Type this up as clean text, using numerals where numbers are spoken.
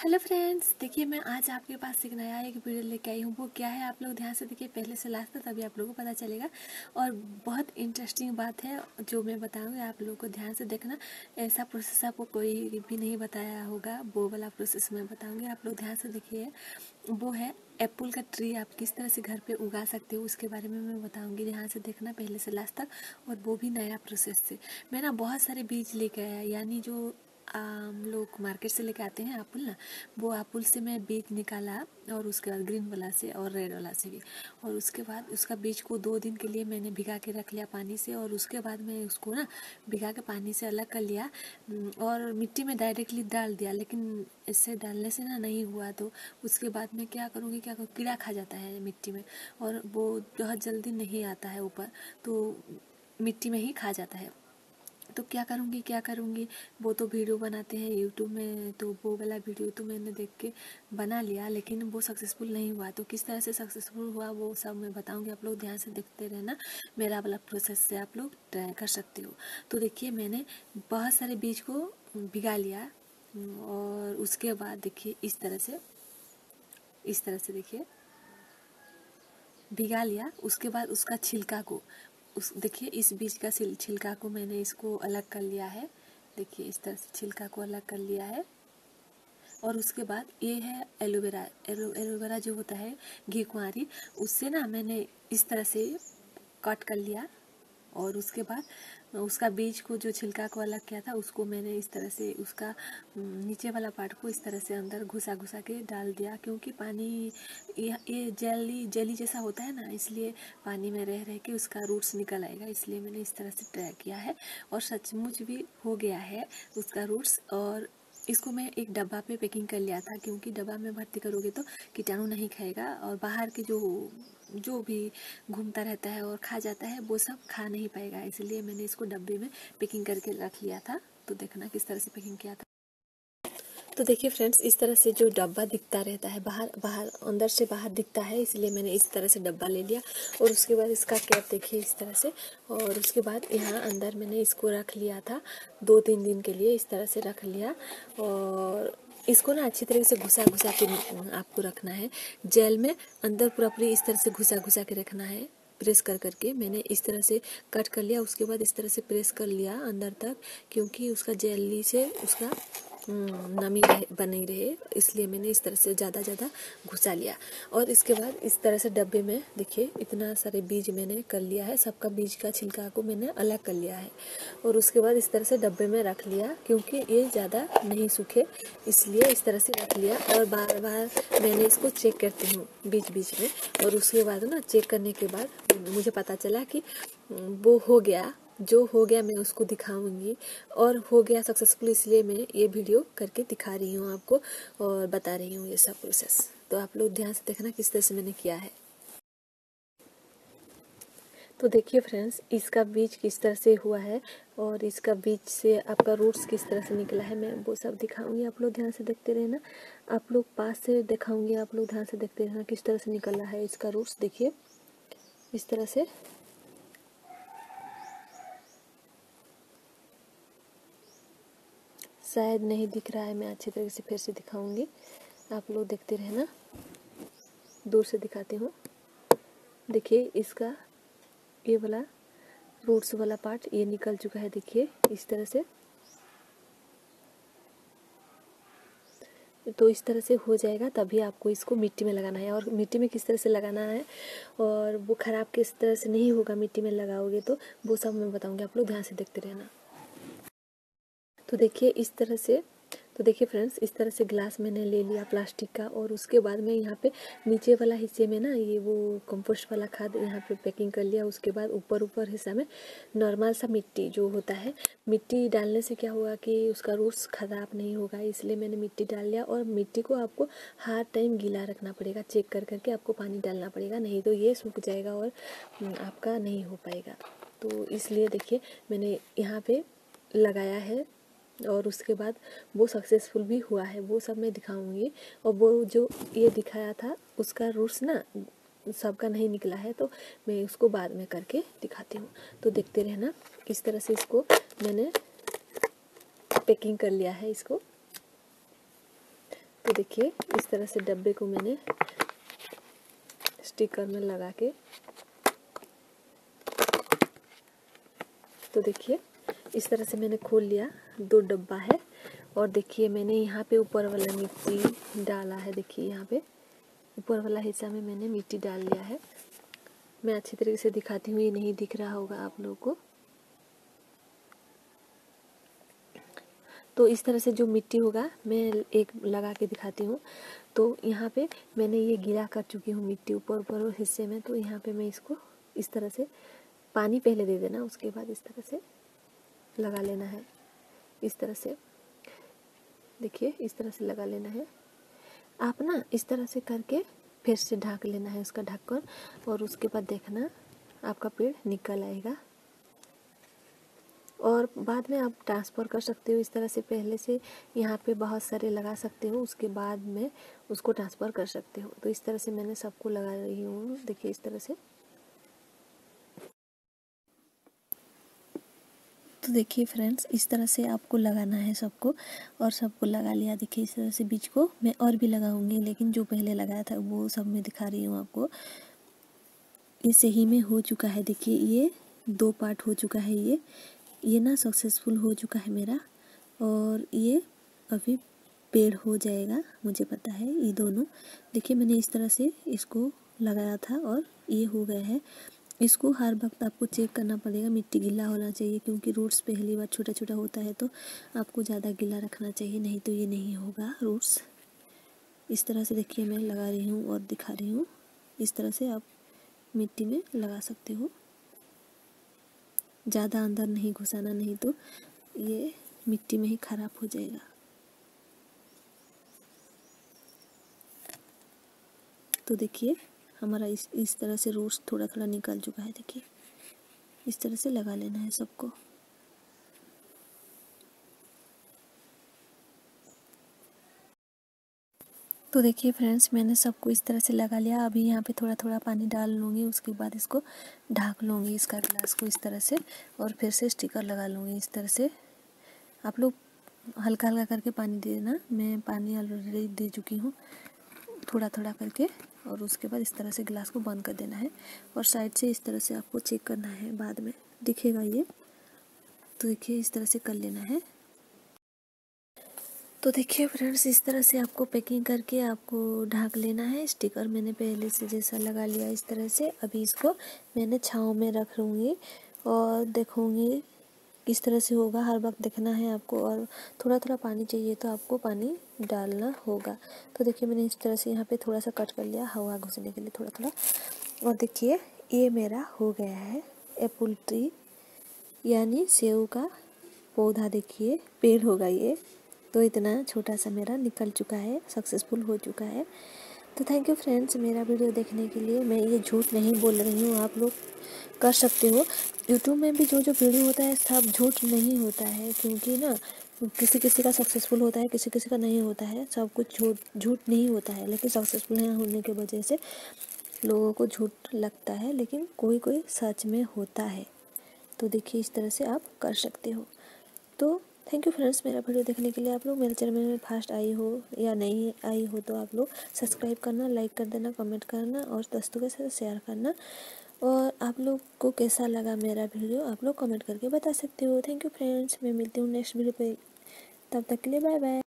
Hello friends, देखिए मैं आज आपके पास एक नया वीडियो लेके आई हूँ। वो क्या है आप लोग ध्यान से देखिए पहले से लास्ट तक, तभी आप लोगों को पता चलेगा। और बहुत इंटरेस्टिंग बात है जो मैं बताऊँगी, आप लोगों को ध्यान से देखना। ऐसा प्रोसेस आपको कोई भी नहीं बताया होगा, वो वाला प्रोसेस मैं बताऊँगी, आप लोग ध्यान से देखिए। वो है एप्पल का ट्री आप किस तरह से घर पे उगा सकते हो, उसके बारे में मैं बताऊंगी। ध्यान से देखना पहले से लास्ट तक, और वो भी नया प्रोसेस से। मैं ना बहुत सारे बीज लेके आया, यानी जो हम लोग मार्केट से लेके आते हैं एप्पल ना, वो एप्पल से मैं बीज निकाला, और उसके बाद ग्रीन वाला से और रेड वाला से भी। और उसके बाद उसका बीज को 2 दिन के लिए मैंने भिगा के रख लिया पानी से, और उसके बाद मैं उसको ना भिगा के पानी से अलग कर लिया और मिट्टी में डायरेक्टली डाल दिया। लेकिन इससे डालने से ना नहीं हुआ, तो उसके बाद मैं क्या करूँगी, कीड़ा खा जाता है मिट्टी में, और वो बहुत जल्दी नहीं आता है ऊपर, तो मिट्टी में ही खा जाता है। तो क्या करूँगी, वो तो वीडियो बनाते हैं यूट्यूब में, तो वो वाला वीडियो तो मैंने देख के बना लिया, लेकिन वो सक्सेसफुल नहीं हुआ। तो किस तरह से सक्सेसफुल हुआ वो सब मैं बताऊँगी, आप लोग ध्यान से देखते रहना। मेरा वाला प्रोसेस से आप लोग ट्राई कर सकते हो। तो देखिए मैंने बहुत सारे बीज को भिगा लिया, और उसके बाद देखिए इस तरह से देखिए भिगा लिया। उसके बाद उसका छिलका को देखिए इस बीज का छिलका को मैंने इसको अलग कर लिया है। देखिए इस तरह से छिलका को अलग कर लिया है। और उसके बाद ये है एलोवेरा। एलोवेरा जो होता है घी कुंवारी, उससे ना मैंने इस तरह से कट कर लिया। और उसके बाद उसका बीज को जो छिलका को अलग किया था, उसको मैंने इस तरह से उसका नीचे वाला पार्ट को इस तरह से अंदर घुसा घुसा के डाल दिया, क्योंकि पानी ये जेली जैसा होता है ना, इसलिए पानी में रह रह के उसका रूट्स निकल आएगा, इसलिए मैंने इस तरह से ट्राई किया है। और सचमुच भी हो गया है उसका रूट्स। और इसको मैं एक डब्बा पे पैकिंग कर लिया था, क्योंकि डब्बा में भर्ती करोगे तो कीटाणु नहीं खाएगा, और बाहर के जो भी घूमता रहता है और खा जाता है वो सब खा नहीं पाएगा, इसलिए मैंने इसको डब्बे में पैकिंग करके रख लिया था। तो देखना किस तरह से पैकिंग किया था। तो देखिए फ्रेंड्स, इस तरह से जो डब्बा दिखता रहता है, बाहर बाहर अंदर से बाहर दिखता है, इसलिए मैंने इस तरह से डब्बा ले लिया। और उसके बाद इसका कैप देखिए इस तरह से। और उसके बाद यहाँ अंदर मैंने इसको रख लिया था 2-3 दिन के लिए, इस तरह से रख लिया। और इसको ना अच्छी तरह से घुसा घुसा के आपको रखना है जेल में, अंदर पूरा इस तरह से घुसा घुसा के रखना है। प्रेस कर करके मैंने इस तरह से कट कर लिया, उसके बाद इस तरह से प्रेस कर लिया अंदर तक, क्योंकि उसका जेली से उसका नमी बनी रहे, इसलिए मैंने इस तरह से ज़्यादा घुसा लिया। और इसके बाद इस तरह से डब्बे में देखिए इतना सारे बीज मैंने कर लिया है, सबका बीज का छिलका को मैंने अलग कर लिया है। और उसके बाद इस तरह से डब्बे में रख लिया, क्योंकि ये ज़्यादा नहीं सूखे, इसलिए इस तरह से रख लिया। और बार बार मैंने इसको चेक करती हूँ बीच बीच में। और उसके बाद ना चेक करने के बाद मुझे पता चला कि वो हो गया, जो हो गया मैं उसको दिखाऊंगी, और हो गया सक्सेसफुल, इसलिए मैं ये वीडियो करके दिखा रही हूँ आपको और बता रही हूँ ये सब प्रोसेस। तो आप लोग ध्यान से देखना किस तरह से मैंने किया है। तो देखिए फ्रेंड्स, इसका बीज किस तरह से हुआ है, और इसका बीज से आपका रूट्स किस तरह से निकला है, मैं वो सब दिखाऊंगी। आप लोग ध्यान से देखते रहना, आप लोग पास से दिखाऊंगी, आप लोग ध्यान से देखते रहना किस तरह से निकला है इसका रूट्स। देखिए इस तरह से। शायद नहीं दिख रहा है, मैं अच्छी तरीके से फिर से दिखाऊंगी, आप लोग देखते रहना। दूर से दिखाती हूँ। देखिए इसका ये वाला रूट्स वाला पार्ट ये निकल चुका है, देखिए इस तरह से। तो इस तरह से हो जाएगा, तभी आपको इसको मिट्टी में लगाना है। और मिट्टी में किस तरह से लगाना है, और वो ख़राब किस तरह से नहीं होगा मिट्टी में लगाओगे, तो वो सब मैं बताऊंगी, आप लोग ध्यान से देखते रहना। तो देखिए इस तरह से। तो देखिए फ्रेंड्स, इस तरह से ग्लास मैंने ले लिया प्लास्टिक का, और उसके बाद मैं यहाँ पे नीचे वाला हिस्से में ना ये वो कंपोस्ट वाला खाद यहाँ पे पैकिंग कर लिया। उसके बाद ऊपर हिस्सा में नॉर्मल सा मिट्टी जो होता है, मिट्टी डालने से क्या होगा कि उसका रूट्स ख़राब नहीं होगा, इसलिए मैंने मिट्टी डाल लिया। और मिट्टी को आपको हर टाइम गीला रखना पड़ेगा, चेक कर करके आपको पानी डालना पड़ेगा, नहीं तो ये सूख जाएगा और आपका नहीं हो पाएगा। तो इसलिए देखिए मैंने यहाँ पे लगाया है, और उसके बाद वो सक्सेसफुल भी हुआ है, वो सब मैं दिखाऊंगी। और वो जो ये दिखाया था उसका रूट्स ना सबका नहीं निकला है, तो मैं उसको बाद में करके दिखाती हूँ। तो देखते रहना। इस तरह से इसको मैंने पैकिंग कर लिया है इसको। तो देखिए इस तरह से डब्बे को मैंने स्टिकर में लगा के, तो देखिए इस तरह से मैंने खोल लिया। 2 डब्बा है और देखिए मैंने यहाँ पे ऊपर वाला मिट्टी डाला है। देखिए यहाँ पे ऊपर वाला हिस्सा में मैंने मिट्टी डाल लिया है। मैं अच्छी तरीके से दिखाती हूँ, ये नहीं दिख रहा होगा आप लोगों को। तो इस तरह से जो मिट्टी होगा मैं एक लगा के दिखाती हूँ। तो यहाँ पे मैंने ये गीला कर चुकी हूँ मिट्टी ऊपर हिस्से में। तो यहाँ पे मैं इसको इस तरह से पानी पहले दे देना, उसके बाद इस तरह से लगा लेना है। इस तरह से देखिए इस तरह से लगा लेना है। आप ना इस तरह से करके फिर से ढक लेना है उसका ढक्कन, और उसके बाद देखना आपका पेड़ निकल आएगा। और बाद में आप ट्रांसफ़र कर सकते हो इस तरह से, पहले से यहाँ पे बहुत सारे लगा सकते हो, उसके बाद में उसको ट्रांसफ़र कर सकते हो। तो इस तरह से मैंने सबको लगा रही हूँ, देखिए इस तरह से। तो देखिए फ्रेंड्स इस तरह से आपको लगाना है सबको, और सबको लगा लिया। देखिए इस तरह से बीज को मैं और भी लगाऊंगी, लेकिन जो पहले लगाया था वो सब मैं दिखा रही हूँ आपको। ये सही में हो चुका है। देखिए ये 2 पार्ट हो चुका है। ये ना सक्सेसफुल हो चुका है मेरा, और ये अभी पेड़ हो जाएगा, मुझे पता है। ये दोनों देखिए मैंने इस तरह से इसको लगाया था और ये हो गया है। इसको हर वक्त आपको चेक करना पड़ेगा, मिट्टी गीला होना चाहिए, क्योंकि रूट्स पहली बार छोटा छोटा होता है तो आपको ज़्यादा गीला रखना चाहिए, नहीं तो ये नहीं होगा रूट्स। इस तरह से देखिए मैं लगा रही हूँ और दिखा रही हूँ। इस तरह से आप मिट्टी में लगा सकते हो, ज़्यादा अंदर नहीं घुसाना, नहीं तो ये मिट्टी में ही ख़राब हो जाएगा। तो देखिए हमारा इस तरह से रूट्स थोड़ा थोड़ा निकल चुका है। देखिए इस तरह से लगा लेना है सबको। तो देखिए फ्रेंड्स मैंने सबको इस तरह से लगा लिया। अभी यहाँ पे थोड़ा थोड़ा पानी डाल लूँगी, उसके बाद इसको ढक लूँगी इसका ग्लास को इस तरह से, और फिर से स्टिकर लगा लूँगी इस तरह से। आप लोग हल्का हल्का करके पानी दे देना, मैं पानी ऑलरेडी दे चुकी हूँ थोड़ा थोड़ा करके। और उसके बाद इस तरह से गिलास को बंद कर देना है, और साइड से इस तरह से आपको चेक करना है, बाद में दिखेगा ये। तो देखिए इस तरह से कर लेना है। तो देखिए फ्रेंड्स इस तरह से आपको पैकिंग करके आपको ढक लेना है। स्टिकर मैंने पहले से जैसा लगा लिया इस तरह से। अभी इसको मैंने छाँव में रख लूँगी और देखूँगी किस तरह से होगा। हर वक्त देखना है आपको, और थोड़ा थोड़ा पानी चाहिए तो आपको पानी डालना होगा। तो देखिए मैंने इस तरह से यहाँ पे थोड़ा सा कट कर लिया हवा घुसने के लिए थोड़ा थोड़ा। और देखिए ये मेरा हो गया है एप्पल ट्री, यानी सेव का पौधा। देखिए पेड़ होगा ये। तो इतना छोटा सा मेरा निकल चुका है, सक्सेसफुल हो चुका है। तो थैंक यू फ्रेंड्स मेरा वीडियो देखने के लिए। मैं ये झूठ नहीं बोल रही हूँ, आप लोग कर सकते हो। यूट्यूब में भी जो वीडियो होता है सब झूठ नहीं होता है, क्योंकि ना किसी किसी का सक्सेसफुल होता है, किसी किसी का नहीं होता है। सब कुछ झूठ नहीं होता है, लेकिन सक्सेसफुल नहीं होने की वजह से लोगों को झूठ लगता है, लेकिन कोई कोई सच में होता है। तो देखिए इस तरह से आप कर सकते हो। तो थैंक यू फ्रेंड्स मेरा वीडियो देखने के लिए। आप लोग मेरे चैनल में फर्स्ट आई हो या नहीं आई हो तो आप लोग सब्सक्राइब करना, लाइक कर देना, कमेंट करना और दोस्तों के साथ शेयर करना। और आप लोग को कैसा लगा मेरा वीडियो आप लोग कमेंट करके बता सकते हो। थैंक यू फ्रेंड्स, मैं मिलती हूँ नेक्स्ट वीडियो पे, तब तक के लिए बाय बाय।